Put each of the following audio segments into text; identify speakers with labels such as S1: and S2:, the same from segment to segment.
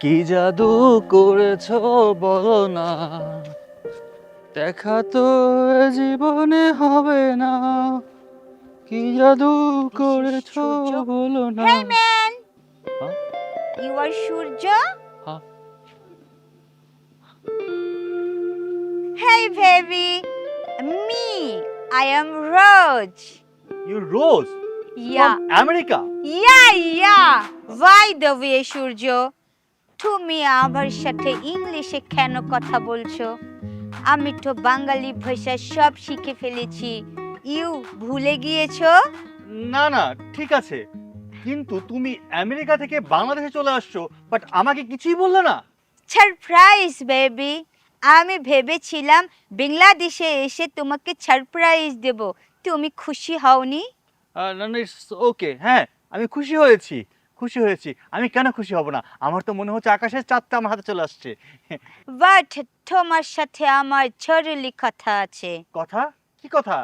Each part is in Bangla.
S1: কি জাদু করেছো বলো না, দেখা তো এ জীবনে হবে না। কি জাদু করেছো
S2: সূর্য।
S1: বলো না।
S2: Hey man,
S1: হ্যাঁ?
S2: you are Surya?
S1: হ্যাঁ?
S2: Hey baby, me, I am Rose.
S1: You Rose
S2: Yeah,
S1: from America.
S2: yeah. By the way, সূর্য, তুমি আমার সাথে ইংলিশে কেন কথা বলছো? আমি তো বাঙালি ভাষা সব শিখে ফেলেছি। ইউ ভুলে গিয়েছো?
S1: না না, ঠিক আছে, কিন্তু তুমি আমেরিকা থেকে বাংলাদেশে চলে আসছো, বাট আমাকে কিছুই বললে না।
S2: Surprise baby. আমি ভেবেছিলাম বাংলাদেশে এসে তোমাকে সারপ্রাইজ দেব। তুমি খুশি হওনি?
S1: না না, ওকে, হ্যাঁ, আমি খুশি হয়েছি, খুশি হয়েছি। আমি কেন খুশি হব না? আমার তো মনে হচ্ছে আকাশের চাঁদটা আমার হাতে চলে আসছে।
S2: বাট তোমার সাথে আমার জরুরি কথা আছে।
S1: কথা? কি কথা?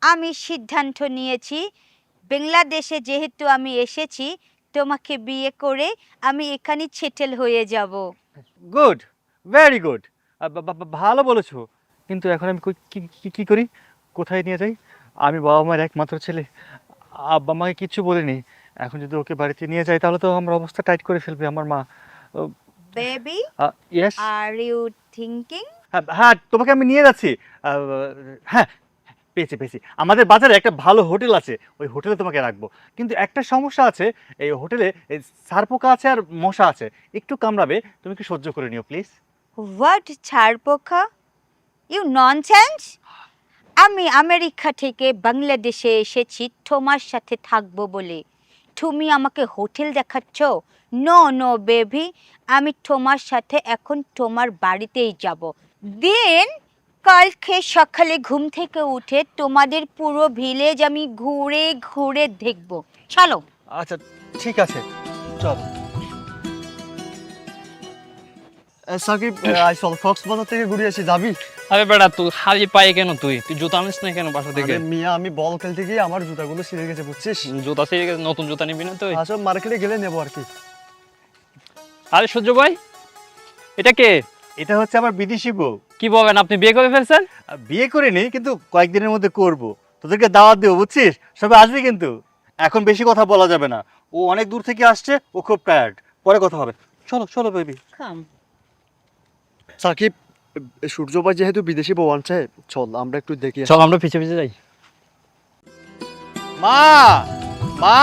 S2: আমি সিদ্ধান্ত নিয়েছি, বাংলাদেশে যেহেতু আমি এসেছি, তোমাকে বিয়ে করে আমি এখানে সেটেল হয়ে যাব।
S1: গুড, ভেরি গুড, ভালো বলেছো। কিন্তু এখন আমি কি কি কি করি? কোথায় নিয়ে যাই? আমি বাবা মায়ের একমাত্র ছেলে, আব্বা আমাকে কিচ্ছু বলেনি। এখন যদি ওকে বাড়িতে নিয়ে যাই তাহলে তো আমার অবস্থা টাইট করে ফেলবে আমার মা।
S2: Baby,
S1: yes.
S2: Are you thinking?
S1: হ্যাঁ হ্যাঁ, তোমাকে আমি নিয়ে যাচ্ছি। আহ, হ্যাঁ, পেয়েছি। আমাদের বাজারে একটা ভালো হোটেল আছে, ওই হোটেলে তোমাকে রাখবো। কিন্তু একটা সমস্যা আছে, এই হোটেলে এই সারপোকা আছে আর মশা আছে, একটু কামড়াবে, তুমি কি সহ্য করে নিও প্লিজ।
S2: হোয়াট ছাড়পোকা? You nonsense! আমি আমেরিকা থেকে বাংলাদেশে এসেছি তোমার সাথে থাকবো বলে। তুমি আমাকে হোটেল দেখাচ্ছ? নো নো বেবি, আমি তোমার সাথে এখন তোমার বাড়িতেই যাব। দেন কালকে সকালে ঘুম থেকে উঠে তোমাদের পুরো ভিলেজ আমি ঘুরে ঘুরে দেখব। চলো।
S1: আচ্ছা, ঠিক আছে, চল। সাকিব, চল কক্সবাজার থেকে ঘুরে আসি, যাবি?
S3: আরে বেটা, তুই খালি পায়ে কেন? তুই তুই জুতা আনিস না কেন বাসা থেকে?
S4: আরে মিয়া, আমি বল খেলতে গিয়ে আমার জুতাগুলো ছিঁড়ে গেছে, বুঝছিস?
S3: জুতা ছিঁড়ে গেছে, নতুন জুতা নিবি না তুই?
S4: আসলে মার্কেটে গেলে নেবো আর কি।
S3: আরে সূর্য ভাই, এটা কে?
S1: এটা হচ্ছে আমার বিদেশি বউ।
S3: কি বলেন, আপনি বিয়ে করে ফেলছেন?
S1: বিয়ে করিনি, কিন্তু কয়েকদিনের মধ্যে করব। তোদেরকে দাওয়াত দেবো, বুঝছিস? সবাই আসবে কিন্তু। এখন বেশি কথা বলা যাবে না, ও অনেক দূর থেকে আসছে, ও খুব টায়ার্ড। পরে কথা হবে। চলো চলো বেবি।
S4: সাকিব, সূর্য ভাই যেহেতু বিদেশি বউ আনছে, চল আমরা একটু দেখি।
S3: চল আমরা পিছে পিছে যাই।
S1: মা, মা।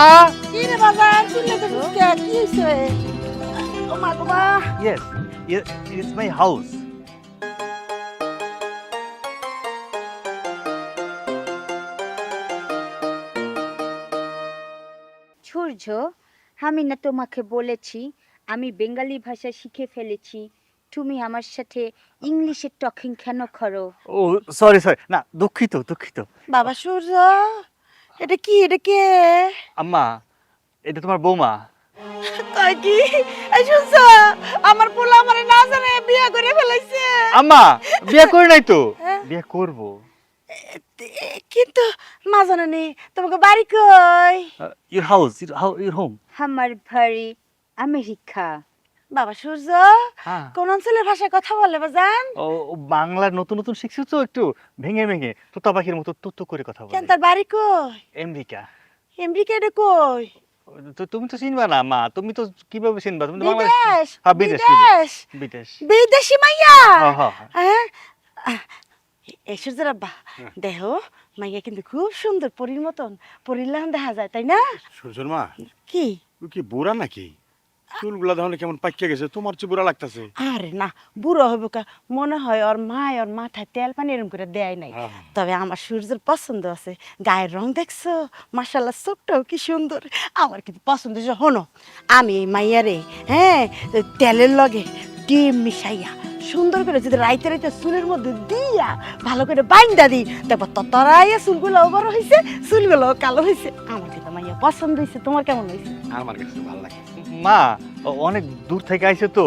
S5: কি রে বাবা, চিল্লে তো ফুসকে কি হইছে? ও মা গো মা।
S1: Yes, it's my house.
S2: Surya, আমি না তোমাকে বলেছি আমি বেঙ্গলি ভাষা শিখে ফেলেছি, তুমি আমার সাথে ইংলিশে টকিং কেন করো?
S1: ও সরি সরি, না, দুঃখিত দুঃখিত।
S5: বাবা সূর্য, এটা কি, এটা কে?
S1: আম্মা, এটা তোমার বৌমা।
S5: তাই কি? এই শুনছ, আমার পোলা আমারে না জানে বিয়ে করে ফেলাইছে।
S1: আম্মা, বিয়ে করে নাই তো,
S5: হ্যাঁ?
S1: বিয়ে করব।
S5: কিন্তু মা জানে নি তোমাকে বাড়ি কই?
S1: Your house, your home.
S2: আমার বাড়ি আমেরিকা।
S5: বাবা সূর্য,
S1: হ্যাঁ।
S5: কোন অঞ্চলের ভাষায় কথা বলে বাজান?
S1: ও বাংলার নতুন নতুন শিখছো তো, একটু ভেঙে ভেঙে তোতা পাখির মতো তুতু করে কথা
S5: কেন,
S1: বলে।
S5: তার বাড়ি কই?
S1: আমেরিকা।
S5: আমেরিকা এটা কই?
S1: তো তুমি তো চিনবা না মা, তুমি তো কিভাবে চিনবা? তুমি তো বাংলাদেশ।
S5: বিদেশ।
S1: হ্যাঁ, বিদেশ
S5: বিদেশ।
S1: বিদেশ।
S5: বিদেশি মাইয়া।
S1: হ্যাঁ হ্যাঁ হ্যাঁ।
S5: হ্যাঁ, এসুজের আব্বা, দেহ মাইয়া কিন্তু খুব সুন্দর, পরীর মতন, পরীর লাহান দেখা যায়, তাই না?
S6: সূর্যর মা,
S5: কি?
S6: তুই কি বুড়া নাকি? চুলগুলা তাহলে কেমন পাকিয়ে গেছে, তোমার চেয়ে বুড়া লাগতেছে।
S5: আরে না, বুড়ো হইব কা, মনে হয় ওর মাথায় তেল পানি এরম করে দেয় নাই। তবে আমার সূর্যের পছন্দ আছে, গায়ের রং দেখছো, মাশাআল্লাহ, চোখটাও কি সুন্দর, আমার কিন্তু পছন্দ হয়েছে। হনো, আমি এই মাইয়ারে, হ্যাঁ, তেলের লগে ডিম মিশাইয়া সুন্দর করে যদি রাইতে রাইতে চুলের মধ্যে দিয়া ভালো করে বাইন্দা দিই, তারপর ততরাইয়া চুলগুলো বড় হয়েছে, চুলগুলো কালো হয়েছে। আমার কিন্তু মাইয়া পছন্দ হয়েছে। তোমার কেমন হয়েছে?
S6: আমার কাছে ভালো লাগে।
S1: মা, অনেক দূর থেকে আইছে তো,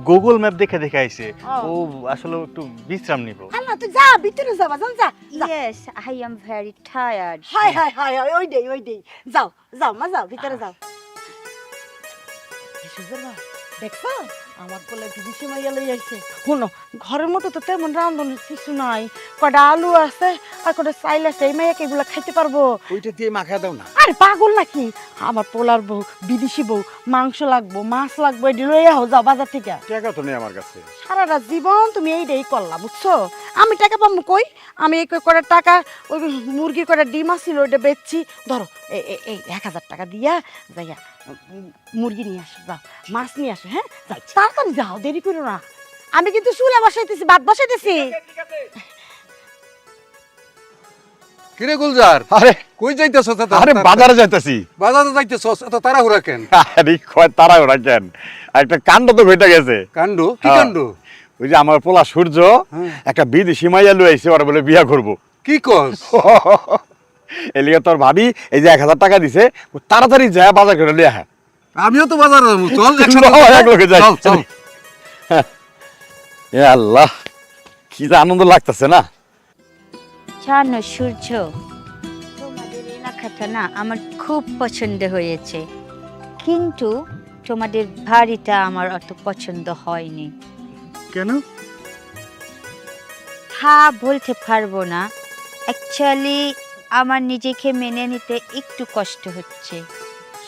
S1: গুগল ম্যাপ দেখে দেখে আইছে।
S5: ও।
S1: ও আসলে একটু বিশ্রাম নিব।
S5: আল্লাহ, তুই যা, ভিতরে যাবা, যা যা।
S2: Yes, I am very tired.
S5: High high high high, ওই দেই, ওই দেই। যাও যাও মা, যাও ভিতরে যাও। সুন্দর মা, দেখছো আমার পোলা বিদেশি মাইয়া লই আইছে। শুনো, ঘরের মতো তো তেমন রান্ধনের কিছু নাই, কটা আলু আছে আর কটা চাইল আছে, এই মাইয়াকে এগুলো খাইতে পারবো?
S6: ওইটা দিয়ে মাখা দাও না।
S5: আরে পাগল নাকি, আমার পোলার বউ বিদেশি বউ, মাংস লাগবো, মাছ লাগবো, এটি লইয়া হো যাও বাজার থেকে।
S6: টাকা তো নেই আমার কাছে।
S5: সারাটা জীবন তুমি এইটাই করলা, বুঝছো? আমি টাকা পাবো কই? আমি এই কটা টাকা ওই মুরগি কটা ডিম আসছিল ওইটা বেচছি, ধরো এই 1000 টাকা দিয়া যাইয়া মুরগি নিয়ে আসো, যাও মাছ নিয়ে আসো। হ্যাঁ যাও, তাড়াতাড়ি যাও, দেরি করো না। আমি কিন্তু চুলা বসাইতেছি, ভাত বসাইতেছি।
S7: কিরে গুলজার,
S4: আরে
S7: কই যাইতেছ?
S4: আরে বাজারে যাইতাছি।
S7: বাজারে যাইতেছ, এত তাড়াহুড়া কেন?
S4: আরে কয় তাড়াহুড়া কেন, একটা কাণ্ড তো ঘটে গেছে।
S7: কাণ্ড? কি
S4: হ্যাঁ।
S7: কাণ্ড?
S4: ওই যে আমার পোলা সূর্য
S7: হ্যাঁ।
S4: একটা বিদেশি মাইয়া লই আইছে, ওরা বলে বিয়া করবো।
S7: কি কস?
S4: এলিগে তোর ভাবি এই যে 1000 টাকা দিছে, ও তাড়াতাড়ি যায় বাজার করে লিয়া। হ্যাঁ
S7: আমিও তো বাজারে যাবো, চল একসাথে
S4: এক লোকে যাই।
S7: চল, চল।
S4: এ আল্লাহ, কি যে আনন্দ লাগতেছে না।
S2: জানো সূর্য, তোমাদের এলাকাটা না আমার খুব পছন্দ হয়েছে, কিন্তু তোমাদের বাড়িটা আমার অত পছন্দ হয়নি।
S1: কেন?
S2: হ্যাঁ, বলতে পারবো না। অ্যাকচুয়ালি আমার নিজেকে মেনে নিতে একটু কষ্ট হচ্ছে।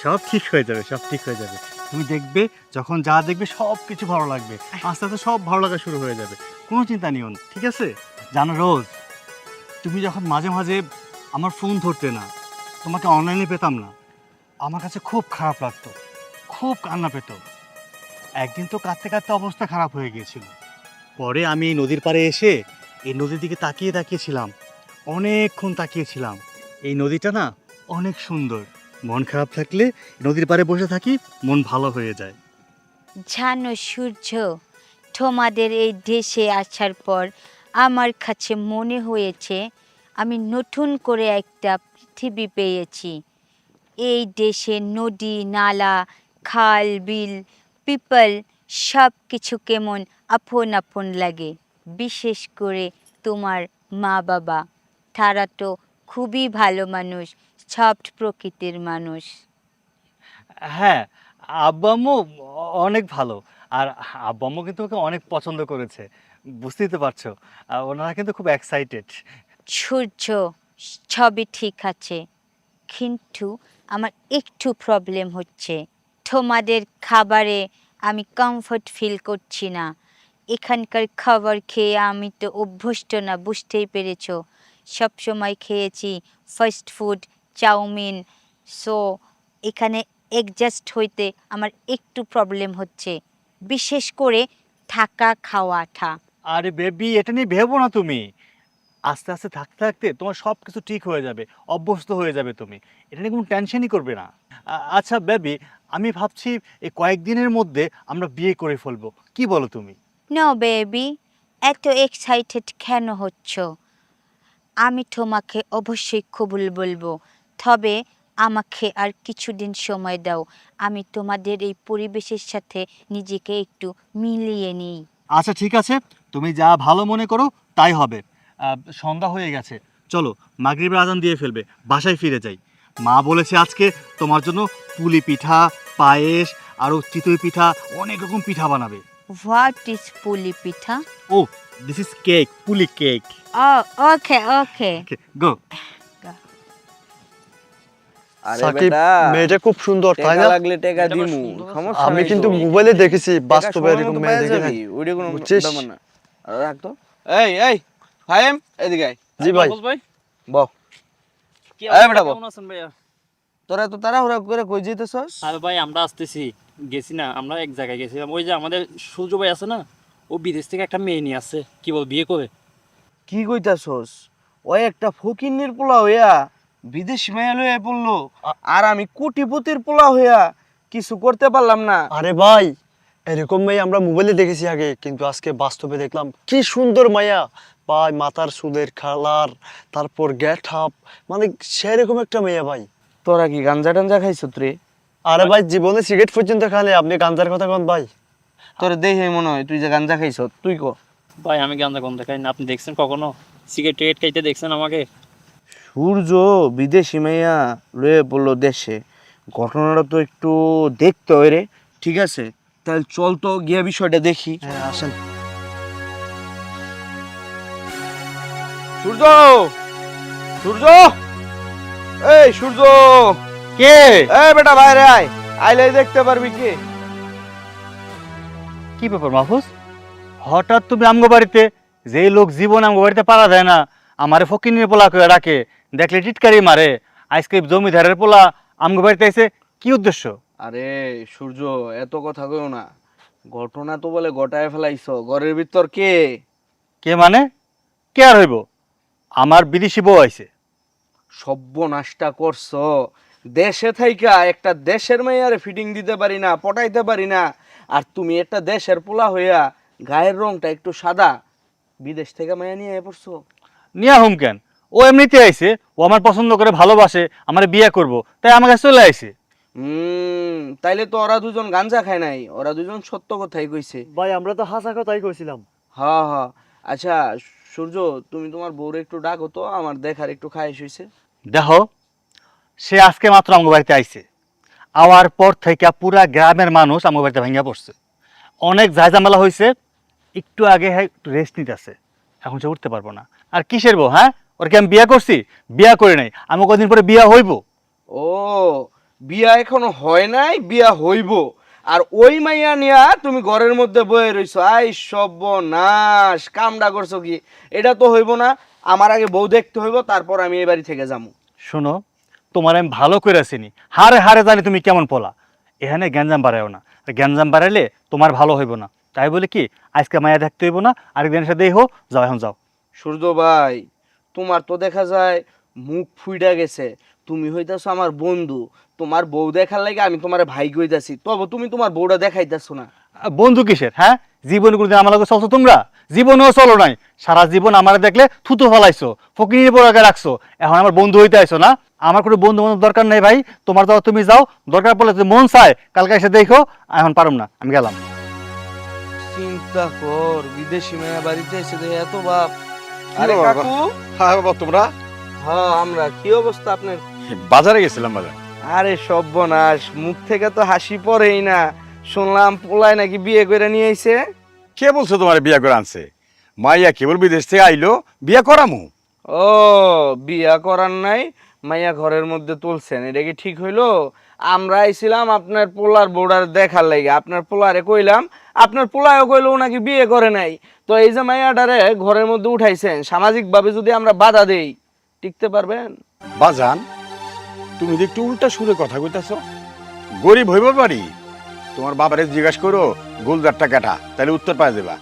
S1: সব ঠিক হয়ে যাবে, সব ঠিক হয়ে যাবে। তুমি দেখবে যখন যা দেখবে সব কিছু ভালো লাগবে, আস্তে আস্তে সব ভালো লাগা শুরু হয়ে যাবে। কোনো চিন্তা নিও না, ঠিক আছে? জানো রোজ, তুমি যখন মাঝে মাঝে আমার ফোন ধরতে না, তোমাকে অনলাইনে পেতাম না, আমার কাছে খুব খারাপ লাগতো, খুব কান্না পেত। একদিন তো কাঁদতে কাঁদতে অবস্থা খারাপ হয়ে গিয়েছিল। পরে আমি এই নদীর পাড়ে এসে এই নদীর দিকে তাকিয়েছিলাম, অনেকক্ষণ তাকিয়েছিলাম। এই নদীটা না অনেক সুন্দর। মন খারাপ থাকলে নদীর পাড়ে বসে থাকি, মন ভালো হয়ে যায়।
S2: জানো সূর্য, তোমাদের এই দেশে আসার পর আমার কাছে মনে হয়েছে আমি নতুন করে একটা পৃথিবী পেয়েছি। এই দেশে নদী, নালা, খাল, বিল, পিপল সব কিছু কেমন আপন আপন লাগে। বিশেষ করে তোমার মা বাবা, তারা তো খুবই ভালো মানুষ, সফট প্রকৃতির মানুষ।
S1: হ্যাঁ, আব্বু আম্মু অনেক ভালো। আর আব্বু আম্মু কিন্তু ওকে অনেক পছন্দ করেছে, বুঝতেই তো পারছো। ওনারা কিন্তু খুব এক্সাইটেড।
S2: সূর্য, সবই ঠিক আছে, কিন্তু আমার একটু প্রবলেম হচ্ছে। তোমাদের খাবারে আমি কমফর্ট ফিল করছি না। এখানকার খাবার খেয়ে আমি তো অভ্যস্ত না, বুঝতেই পেরেছো। সবসময় খেয়েছি ফাস্ট ফুড, চাউমিন। সো এখানে অ্যাডজাস্ট হইতে আমার একটু প্রবলেম হচ্ছে, বিশেষ করে থাকা খাওয়াটা।
S1: আরে বেবি, এটা নিয়ে ভেবো না তুমি। আস্তে আস্তে থাকতে থাকতে তোমার সব কিছু ঠিক হয়ে যাবে, অভ্যস্ত হয়ে যাবে তুমি। এটা নিয়ে কোনো টেনশনই করবে না। আচ্ছা বেবি, আমি ভাবছি এই কয়েকদিনের মধ্যে আমরা বিয়ে করে ফেলবো, কি বলো তুমি?
S2: নো বেবি, এত এক্সাইটেড কেন হচ্ছ? আমি তোমাকে অবশ্যই কবুল বলবো, তবে আমাকে আর কিছুদিন সময় দাও। আমি তোমাদের এই পরিবেশের সাথে নিজেকে একটু মিলিয়ে নিই।
S1: আচ্ছা ঠিক আছে, তুমি যা ভালো মনে করো তাই হবে। সন্ধ্যা হয়ে গেছে, চলো মাগরিবের আজান দিয়ে ফেলবে, বাসায় ফিরে যাই। মা বলেছে আজকে তোমার জন্য পুলি পিঠা, পায়েস, আরও চিতই পিঠা, অনেক রকম পিঠা বানাবে।
S2: হোয়াট ইজ পুলি পিঠা?
S1: ও, দিস ইজ কেক, পুলি কেক।
S2: ওকে ওকে।
S1: গো।
S8: আরে
S4: সাকিব,
S8: বেটা,
S4: মেয়েটা খুব সুন্দর, তাই
S8: টাকা
S4: না?
S8: লাগলে টাকা
S3: এটা আবার
S8: দিমু,
S3: সুন্দর।
S8: সমস্যা
S4: আমি
S8: নাই
S4: কিন্তু
S8: তো।
S4: মোবাইলে দেখেছি,
S8: টাকা
S4: বাস্তবে
S8: সময়
S4: এরকম
S8: মতো
S4: মেয়ে
S8: পাওয়া
S4: দেখি না।
S8: যাবি, ওইটা কোনো
S4: বুঝছিস?
S8: ব্যাপার না। আর রাখ তো। এই ফাহিম, এদিকে আয়।
S4: জি ভাই।
S3: ভাই
S8: বহ।
S3: কি
S8: এই
S3: অবস্থা,
S8: বেটা বল।
S3: কেমন আছেন ভাইয়া?
S8: তোরা তো তাড়াহুড়া করে কই যেতেছস?
S3: আরে ভাই আমরা আসতেছি, গেছি না, আমরা এক জায়গায় গেছিলাম। ওই যে আমাদের সূর্য ভাই আছে না, ও বিদেশ থেকে একটা মেয়ে নিয়ে আসছে, কি বল বিয়ে করে।
S8: কি কইতাছস? ওই একটা ফকিন্নির পোলা হইয়া বিদেশি মায়া লইয়া পড়লো, আর আমি কোটিপতির পোলা হইয়া কিছু করতে পারলাম না।
S4: আরে ভাই, এরকম মেয়ে আমরা মোবাইলে দেখেছি আগে, কিন্তু আজকে বাস্তবে দেখলাম কি সুন্দর মায়া। ভাই, মাথার চুলের কালার, তারপর গেট আপ, মানে সেরকম একটা মেয়ে ভাই।
S8: তোরা কি গাঞ্জা টাঞ্জা খাইছত রে?
S4: আরে ভাই, জীবনে সিগারেট পর্যন্ত খালে, আপনি গাঞ্জার কথা কোন ভাই?
S8: তোর দেখে মনে হয় তুই যে গাঞ্জা খাইছত, তুই ক।
S3: ভাই আমি গাঁজা গন্ধ খাই না, আপনি দেখছেন কখনো সিগারেট টিগারেট খাইতে দেখছেন আমাকে?
S8: সূর্য বিদেশি মাইয়া লয়ে পড়লো দেশে, ঘটনাটা তো একটু দেখতে হয় রে। ঠিক আছে, তাহলে চল তো গিয়ে বিষয়টা দেখি।
S4: হ্যাঁ আসেন।
S8: সূর্য, সূর্য, এই সূর্য,
S1: কে?
S8: এই বেটা বাইরে আয়, আইলে দেখতে পারবি কি?
S1: কি ব্যাপার মাহফুজ, হঠাৎ তুমি আমগো বাড়িতে? যে লোক জীবন আমগো বাড়িতে পারা যায় না, আমারে ফকিনের পোলা করে ডাকে, দেখলে টিটকারি মারে, আজকে জমিদারের পোলা আমগো বাড়িতে এসে কি উদ্দেশ্য?
S8: আরে সূর্য, এত কথা কইও না। ঘটনা তো বলে গটায় ফেলাইছো, ঘরের ভিতর কে?
S1: কে মানে? কে আর হইব? আমার বিদেশি বউ আইছে।
S8: সর্বনাশটা করছো। দেশে থাইকা একটা দেশের মেয়ারে ফিটিং দিতে পারি না, পটাইতে পারি না, আর তুমি একটা দেশের পোলা হইয়া গায়ের রংটা একটু সাদা, বিদেশ থেকে মায়া নিয়ে পড়ছো।
S1: নিয়া হুম কেন? ও এমনিতে আইছে, ও আমার পছন্দ করে ভালোবাসে, আমার বিয়ে করব, তাই আমার কাছে চলে আইছে।
S8: তাইলে তো ওরা দুজন গাঞ্জা খায় নাই, ওরা দুজন সত্য কথাই কইছে।
S4: ভাই আমরা তো হাসা কথাই কইছিলাম।
S8: হ্যাঁ হ্যাঁ। আচ্ছা সূর্য, তুমি তোমার বউরে একটু ডাকো তো, আমার দেখার একটু খাইশ হইছে।
S1: দেখো, সে আজকে মাত্র আমগো বাড়িতে আইছে, আওয়ার পর থেকে পুরা গ্রামের মানুষ আমগো বাড়িতে ভেঙে পড়ছে, অনেক ঝামেলা হয়েছে। একটু আগে হ্যাঁ একটু রেস্ট নিতেছে, এখন সে উঠতে পারবো না। আর কিসের বউ? হ্যাঁ, ওর কি আমি বিয়া করছি? বিয়া করি নাই। আমি কদিন পরে বিয়া হইব।
S8: ও, বিয়া এখনো হয় নাই, বিয়া হইব, আর ওই মাইয়া নিয়া তুমি ঘরের মধ্যে বয়ে রইছো। আই সর্বনাশ, কামডা করছো কি? এটা তো হইব না। আমার আগে বউ দেখতে হইব, তারপর আমি এই বাড়ি থেকে যাবো।
S1: শোনো, তোমার আমি ভালো করে চিনি, হারে হারে জানি তুমি কেমন পোলা। এখানে গ্যাঞ্জাম বাড়ায়ও না, আর গ্যাঞ্জাম বাড়াইলে তোমার ভালো হইব না। তাই বলে কি আজকে মায়া দেখতে হইব না, আরেকদিনের সাথে হো, যাও এখন যাও।
S8: সূর্য ভাই, তোমার তো দেখা যায় মুখ ফুইডা গেছে। তুমি হইতাছো আমার বন্ধু, তোমার বউ দেখার লাগে আমি তোমার ভাই কইতাছি, তবে তুমি তোমার বউটা দেখাইতাছো না।
S1: বন্ধু কিসের? হ্যাঁ, জীবনে কোনোদিন আমার লগে চলছো তোমরা? জীবনেও চলো নাই। সারা জীবন আমার দেখলে থুতু ফলাইছো, ফকির পোড়াকে রাখছো, এখন আমার বন্ধু হইতে আইছো না? আমার কোনো বন্ধু বান্ধব দরকার নেই ভাই, তোমার যাও তুমি যাও, দরকার পড়লে যদি মন চায় কালকে এসে দেখো, এখন পারুম না, আমি গেলাম।
S8: চিন্তা কর, বিদেশি মেয়ে বাড়িতে এসে দেখে এত বাপ।
S6: কি
S8: আরে
S6: বাবা?
S8: কাকু।
S6: হ্যাঁ বাবা, তোমরা?
S8: হ্যাঁ আমরা। কি অবস্থা আপনার?
S6: বাজারে গেছিলাম বাজার।
S8: আরে সর্বনাশ, মুখ থেকে তো হাসি পড়েই না। শুনলাম পোলায় নাকি বিয়ে করে নিয়ে আইছে।
S6: কে বলছো তোমার বিয়া করে আনছে? মাইয়া কেবল বিদেশ থেকে আইলো, বিয়া করামু।
S8: ও, বিয়া করার নাই, মাইয়া ঘরের মধ্যে তুলছেন, এটা কি ঠিক হইলো? আমরা আইছিলাম আপনার পোলার বউডার দেখার লাগে, আপনার পোলারে কইলাম, আপনার পোলায়ও কইলো ও নাকি বিয়ে করে নাই। তো এই যে মাইয়াটারে ঘরের মধ্যে উঠাইছেন, সামাজিকভাবে যদি আমরা বাধা দেই, টিকতে পারবেন?
S6: বাজান, তুমি তো একটু উল্টা সুরে কথা কইতাছো। গরিব হইব বাড়ি, তোমার বাবারে জিজ্ঞাসা করো গোলজারটা কাটা, তাহলে উত্তর পাওয়া যাবা।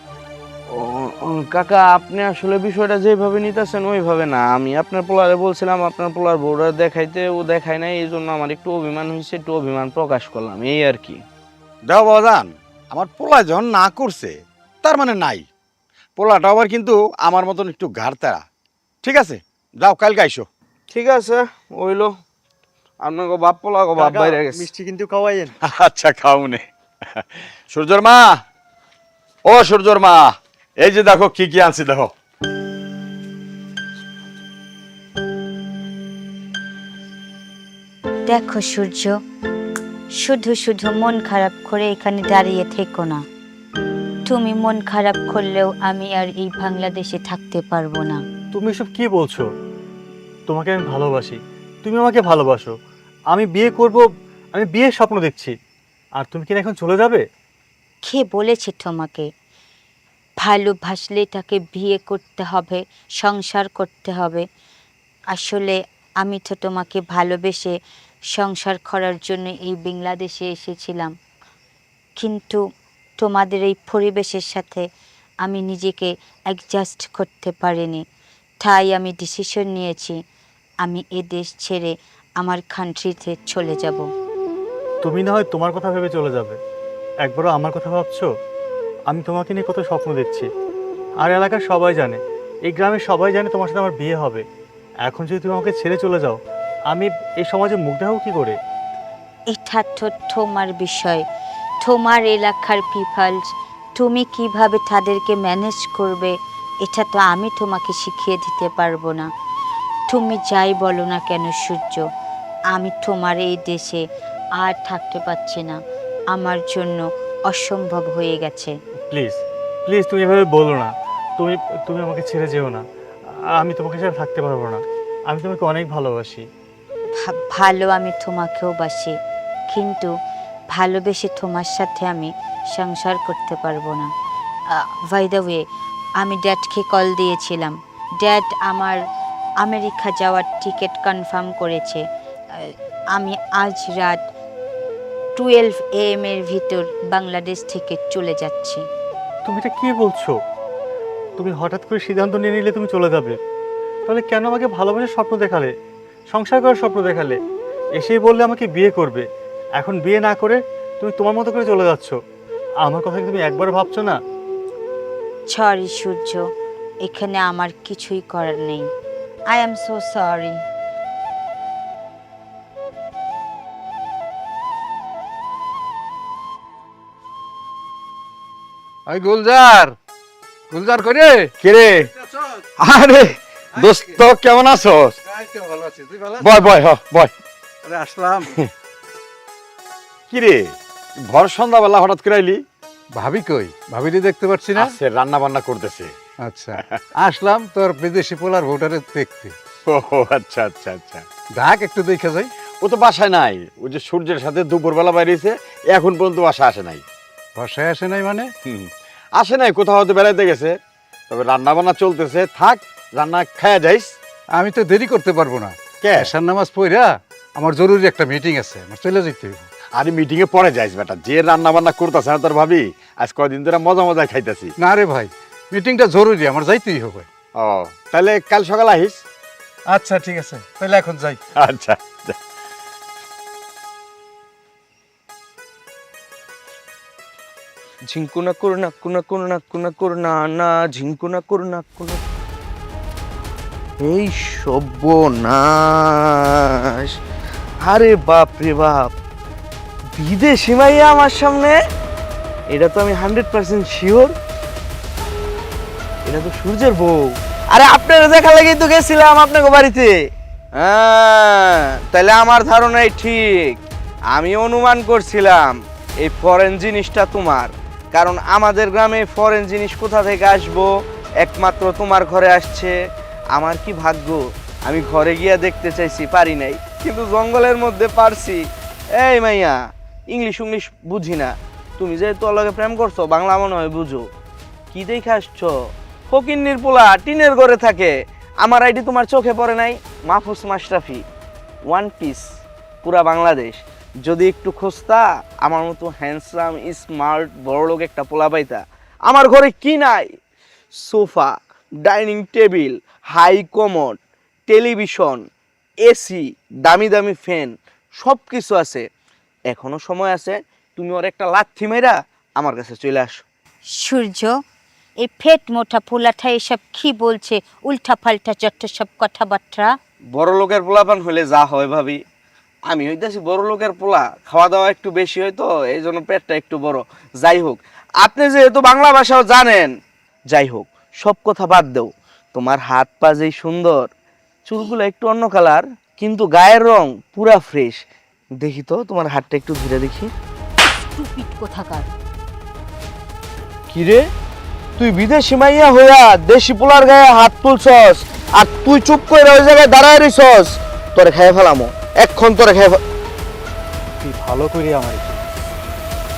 S8: কাকা, আপনি আসলে বিষয়টা যেভাবে নিতেছেন ওইভাবে না। আমি আপনার পোলারে বলছিলাম আপনার পোলার বউরা দেখাইতে, ও দেখায় নাই, এই জন্য আমার একটু অভিমান হয়েছে, একটু অভিমান প্রকাশ করলাম, এই আর কি।
S6: দেখো বাজান, আমার পোলা যখন না করছে তার মানে নাই। পোলাটা আবার কিন্তু আমার মতন একটু ঘাড়তারা। ঠিক আছে, যাও কালকে আইসো।
S8: ঠিক আছে, ওইলো। আপনাকে বাপ পোলা বাপ বাইরে গেছে।
S4: মিষ্টি কিন্তু খাওয়াইয়েন।
S6: আচ্ছা, খাওনে। সূর্যর মা, ও সূর্যর মা, এই যে দেখো কি কি আনছি দেখো।
S2: দেখো সূর্য, শুধু শুধু মন খারাপ করে এখানে দাঁড়িয়ে থেকো না। তুমি মন খারাপ করলেও আমি আর এই বাংলাদেশে থাকতে পারবো না।
S1: তুমি এসব কি বলছো? তোমাকে আমি ভালোবাসি, তুমি আমাকে ভালোবাসো, আমি বিয়ে করব, আমি বিয়ের স্বপ্ন দেখছি, আর তুমি কি না এখন চলে যাবে?
S2: কে বলেছে তোমাকে? ভালোবাসলে তাকে বিয়ে করতে হবে, সংসার করতে হবে। আসলে আমি তো তোমাকে ভালোবেসে সংসার করার জন্য এই বাংলাদেশে এসেছিলাম, কিন্তু তোমাদের এই পরিবেশের সাথে আমি নিজেকে অ্যাডজাস্ট করতে পারিনি। তাই আমি ডিসিশন নিয়েছি আমি এ দেশ ছেড়ে আমার কান্ট্রিতে চলে যাব।
S1: তুমি না হয় তোমার কথা ভেবে চলে যাবে, একবারও আমার কথা ভাবছো? আমি তোমাকে নিয়ে কত স্বপ্ন দেখছি, আর এলাকার সবাই জানে, এই গ্রামের সবাই জানে তোমার সাথে আমার বিয়ে হবে। এখন যদি তুমি আমাকে ছেড়ে চলে যাও, আমি এই সমাজে মুখ দেখাবো কি করে?
S2: এটা তো তোমার বিষয়, তোমার এলাকার পিপলস, তুমি কিভাবে তাদেরকে ম্যানেজ করবে এটা তো আমি তোমাকে শিখিয়ে দিতে পারবো না। তুমি যাই বলো না কেন সূর্য, আমি তোমার এই দেশে আর থাকতে পারছি না। আমার জন্য অসম্ভব হয়ে গেছে।
S1: প্লিজ প্লিজ তুমি এভাবে বলো না। তুমি তুমি আমাকে ছেড়ে যেও না। আমি তোমাকে ছাড়া থাকতে পারবো না। আমি তোমাকে অনেক ভালোবাসি।
S2: ভালো আমি তোমাকেও বাসি, কিন্তু ভালোবেসে তোমার সাথে আমি সংসার করতে পারবো না। বাই দ্য ওয়ে, আমি ড্যাডকে কল দিয়েছিলাম। ড্যাড আমার আমেরিকা যাওয়ার টিকিট কনফার্ম করেছে। আমি আজ রাত 12 AM এর ভিতর বাংলাদেশ থেকে চলে যাচ্ছি।
S1: তুমি এটা কি বলছো? তুমি হঠাৎ করে সিদ্ধান্ত নিয়ে নিলে তুমি চলে যাবে? তাহলে কেন আমাকে ভালোবাসার স্বপ্ন দেখালে, সংসার করার স্বপ্ন দেখালে? এসেই বললে আমাকে বিয়ে করবে, এখন বিয়ে না করে তুমি তোমার মতো করে চলে যাচ্ছ। আমার কথা কি তুমি একবার ভাবছো না?
S2: সরি সূর্য, এখানে আমার কিছুই করার নেই। I am so sorry.
S7: ওই গুলজার, গুলজার করে
S6: কিরে? আরে দোস্ত কেমন আছোস?
S7: ভালো আছি, তুই ভালো
S6: বয় বয় বয়।
S7: আসলাম।
S6: কিরে ভর সন্ধ্যাবেলা হঠাৎ করে আইলি?
S7: ভাবি কই? ভাবিনি দেখতে পাচ্ছি না।
S6: আছে রান্না বান্না করতেছে।
S7: আচ্ছা, আসলাম তোর বিদেশি পোলার ভোটারে দেখতে।
S6: ও আচ্ছা আচ্ছা আচ্ছা।
S7: ডাক একটু দেখে যাই।
S6: ও তো বাসায় নাই, ওই যে সূর্যের সাথে দুপুরবেলা বাইরেছে, এখন পর্যন্ত বাসায় আসে নাই।
S7: বাসায় আসে নাই মানে?
S6: আসে নাই, কোথাও হয়তো বেড়াইতে গেছে। তবে রান্না বান্না চলতেছে, থাক রান্না খায়া যাইস।
S7: আমি তো দেরি করতে পারবো না।
S6: কে?
S7: এশার নামাজ পড়া আমার জরুরি একটা মিটিং আছে, আমার চলে যেতে হইব।
S6: আরে মিটিং এ পরে যাইস বেটা, যে রান্না বান্না করতেছে না তোর ভাবি, আজ কয়দিন ধরে মজা মজা খাইতেছি।
S7: না রে ভাই, মিটিংটা জরুরি, আমার যাইতেই হবে।
S6: ও তাহলে কাল সকালে আহিস।
S7: আচ্ছা ঠিক আছে, তাহলে এখন যাই।
S6: আচ্ছা যা।
S8: ঝিঙ্কুনা করুনা কুনা করুনা কুনা করুনা না ঝিঙ্কুনা করুনা কুনা। এই সর্বনাশ! আরে বাপ রে বাপ, বিদেশি মাইয়া আমার সামনে! এটা তো আমি 100% শিওর, এটা তো সূর্যের বউ। আরে আপনারা দেখা লাগেই তো গেছিলাম আপনাকে বাড়িতে। হ্যাঁ, তাহলে আমার ধারণাই ঠিক। আমি অনুমান করছিলাম এই ফরেন জিনিসটা তোমার, কারণ আমাদের গ্রামে ফরেন জিনিস কোথা থেকে আসবো, একমাত্র তোমার ঘরে আসছে। আমার কি ভাগ্য, আমি ঘরে গিয়া দেখতে চাইছি, পারি নাই, কিন্তু জঙ্গলের মধ্যে পারছি। এই মাইয়া, ইংলিশ বুঝি না, তুমি যেহেতু অলগে প্রেম করছো, বাংলা মনে হয় বুঝো। কি দেখে আসছো? ফকিন্নির পোলা টিনের ঘরে থাকে। আমার আইডি তোমার চোখে পড়ে নাই? মাহফুজ মাশরাফি, ওয়ান পিস, পুরা বাংলাদেশ। যদি একটু খুঁজতা আমার মতো হ্যান্ডসাম স্মার্ট বড়লোক একটা পোলা পাইতা। আমার ঘরে কি নাই? Sofa, dining table, high commode, television, AC, দামি দামি ফ্যান, সব কিছু আছে। এখনো সময় আছে, তুমি ওর একটা লাথি মেরা আমার কাছে চলে আসো।
S2: সূর্য, এই ফেট মোটা পোলাটা এসব কি বলছে? উল্টা পাল্টা যত সব কথাবার্তা।
S8: বড় লোকের পোলাপান হলে যা হয় ভাবি, আমি হইতেছি বড় লোকের পোলা, খাওয়া দাওয়া একটু বেশি হয় তো এই জন্য পেটটা একটু বড়। যাই হোক, আপনি যেহেতু বাংলা ভাষাও জানেন, যাই হোক সব কথা বাদ দেও। তোমার হাত পা যেই সুন্দর, চুলগুলো একটু অন্য কালার, কিন্তু গায়ের রং পুরা ফ্রেশ। দেখি তো তোমার হাতটা একটু ধরে দেখি।
S2: স্টুপিড কোথাকার।
S8: কিরে, তুই বিদেশি মাইয়া হইয়া দেশি পোলার গায়ে হাত তুলছস, আর তুই চুপ করে ওই জায়গায় দাঁড়ায় রইছস? তোরে খেয়ে ফেলামো, এক্ষণ তোরে খেয়ে
S1: তুই ভালো করে আমার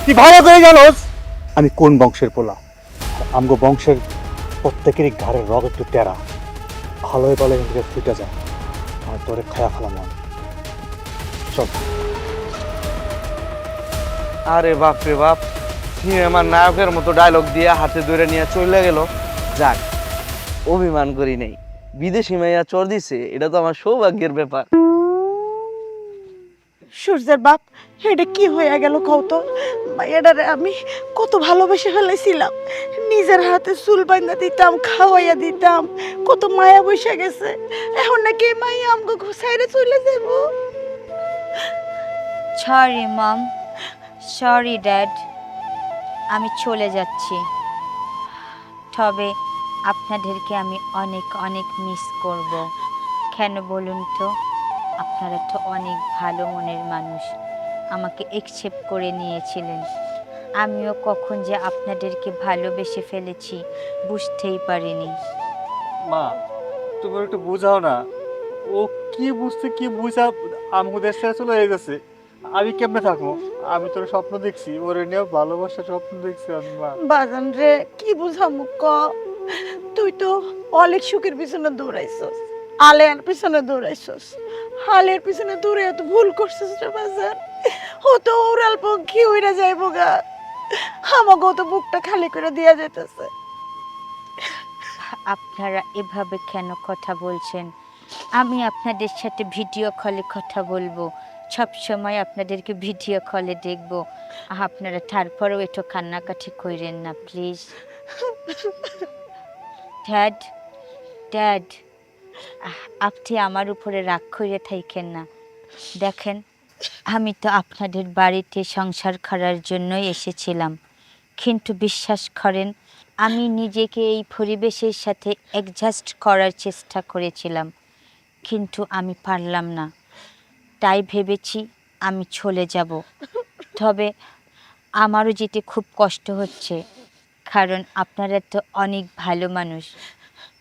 S1: তুই ভালো করে জানোস আমি কোন বংশের পোলা। আমগো বংশের প্রত্যেকেরই ঘাড়ের রগ একটু টেরা, ভালোই বলে এখান ফুটে যায়। আর তোরে খায়া ফেলাম আমি। চল।
S8: আরে বাপ রে বাপ, সিনেমার নায়কের মতো ডায়লগ দিয়ে হাতে ধরে নিয়ে চলে গেল। যাক, অভিমান করি নেই, বিদেশি মাইয়া চর দিছে, এটা তো আমার সৌভাগ্যের ব্যাপার।
S5: সূর্যের বাপ, এটা কি হয়ে গেল কত? মাইয়াডারে আমি কত ভালোবেসে ফেলেছিলাম, নিজের হাতে চুল বাঁধা দিতাম, খাওয়াইয়া দিতাম, কত মায়া বসে গেছে। এখন নাকি এই মাইয়া আমাকে ঘুষাইরে চলে যাব।
S2: সরি মম, সরি ড্যাড, আমি চলে যাচ্ছি। তবে আপনাদেরকে আমি অনেক অনেক মিস করব। কেন বলুন তো? আপনারা তো অনেক ভালো মনের মানুষ, আমাকে একসেপ্ট করে নিয়েছিলেন। আমিও কখন যে আপনাদেরকে ভালোবেসে ফেলেছি বুঝতেই পারিনি।
S1: মা, তুমি ওর একটু বুঝাও না। ও কি বুঝতে কি বুঝা আমাকে দেশ ছেড়ে চলে গেছে। আমি কেমনে থাকবো? আমি তোর স্বপ্ন দেখছি, ওরে নিয়েও ভালোবাসার স্বপ্ন দেখছি আমি মা।
S5: বাজান রে কি বুঝামু ক, তুই তো অনেক সুখের পিছনে দৌড়াইছস, আলের পিছনে দৌড়াইছস, হালের পিছনে দৌড়ে তো ভুল করছিস রে বাজান। ও তো উড়াল পঙ্খী উড়ে যাইব গা, আমাকেও তো বুকটা খালি করে দিয়া যাইতেছে।
S2: আপনারা এভাবে কেন কথা বলছেন? আমি আপনাদের সাথে ভিডিও কলে কথা বলবো, সব সময় আপনাদেরকে ভিডিও কলে দেখব। আপনারা তারপরেও একটু কান্নাকাটি করেন না প্লিজ। ড্যাড, ড্যাড, আপনি আমার উপরে রাগ করে থাকেন না। দেখেন, আমি তো আপনাদের বাড়িতে সংসার করার জন্যই এসেছিলাম, কিন্তু বিশ্বাস করেন আমি নিজেকে এই পরিবেশের সাথে অ্যাডজাস্ট করার চেষ্টা করেছিলাম, কিন্তু আমি পারলাম না। তাই ভেবেছি আমি চলে যাব। তবে আমারও যেতে খুব কষ্ট হচ্ছে, কারণ আপনারা তো অনেক ভালো মানুষ।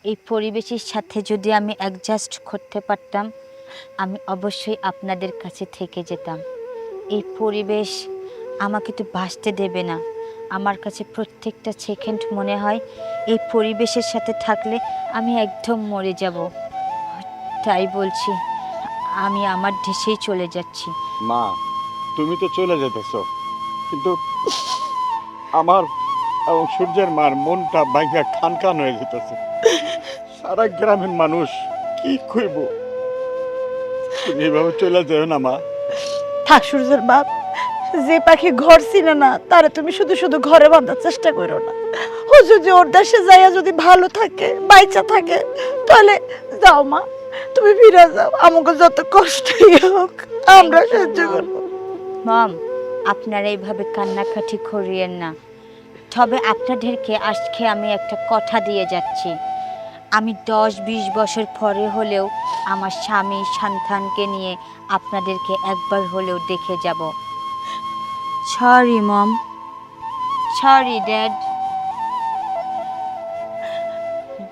S2: এই পরিবেশের সাথে যদি আমি অ্যাডজাস্ট করতে পারতাম, আমি অবশ্যই আপনাদের কাছে থেকে যেতাম। এই পরিবেশ আমাকে তো বাঁচতে দেবে না। আমার কাছে প্রত্যেকটা সেকেন্ড মনে হয় এই পরিবেশের সাথে থাকলে আমি একদম মরে যাব। তাই বলছি, আমি আমার দেশেই চলে যাচ্ছি।
S6: মা, তুমি তো চলে যেতেছ, কিন্তু আমার এবং সূর্যের মার মনটা ভাঙা খান খান হয়ে যেতেছে। সারা গ্রামের মানুষ কি কইব? তুমি এভাবে চলে যাও না মা।
S5: থাক সূর্যের বাপ, যে পাখি ঘর ছিল না তারে তুমি শুধু শুধু ঘরে বাঁধার চেষ্টা করো না। ও যদি ওর দেশে যাইয়া যদি ভালো থাকে, বাইচা থাকে, তাহলে যাও মা, তুমি ফিরে যাও। আমাকে যত কষ্টই হোক আমরা সহ্য করবো।
S2: মম, আপনারা এইভাবে কান্নাকাটি করিয়েন না। তবে আপনাদেরকে আজকে আমি একটা কথা দিয়ে যাচ্ছি, আমি 10-20 বছর পরে হলেও আমার স্বামী সন্তানকে নিয়ে আপনাদেরকে একবার হলেও দেখে যাব। Sorry mom, sorry dad.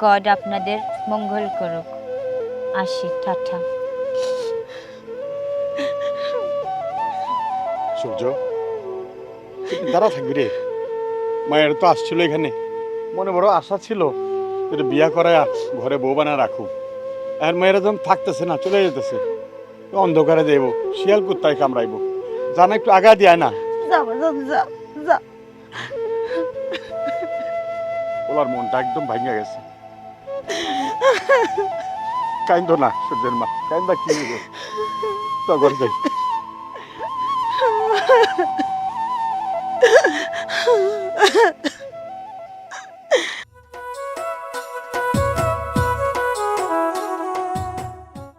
S2: God আপনাদের মঙ্গল করুক। আসি, টাটা।
S6: সূর্য, তুই দাঁড়া থাকবি রে। মায়ের তো আসছিল এখানে, মনে বড় আশা ছিল যে বিয়া করায় ঘরে বউ বানা রাখুক। আর মায়েরা যখন থাকতেছে না, চলে যেতেছে, অন্ধকারে দেব, শিয়াল কুত্তায় কামড়াইব। জানা একটু আগা দিয়ে না,
S5: যা বাজান, যা যা।
S6: ওলার মনটা একদম ভাঙিয়া গেছে। কাইন্দ না সূর্যের মা, কাইন্দা কি হইব? তো ঘর যাই।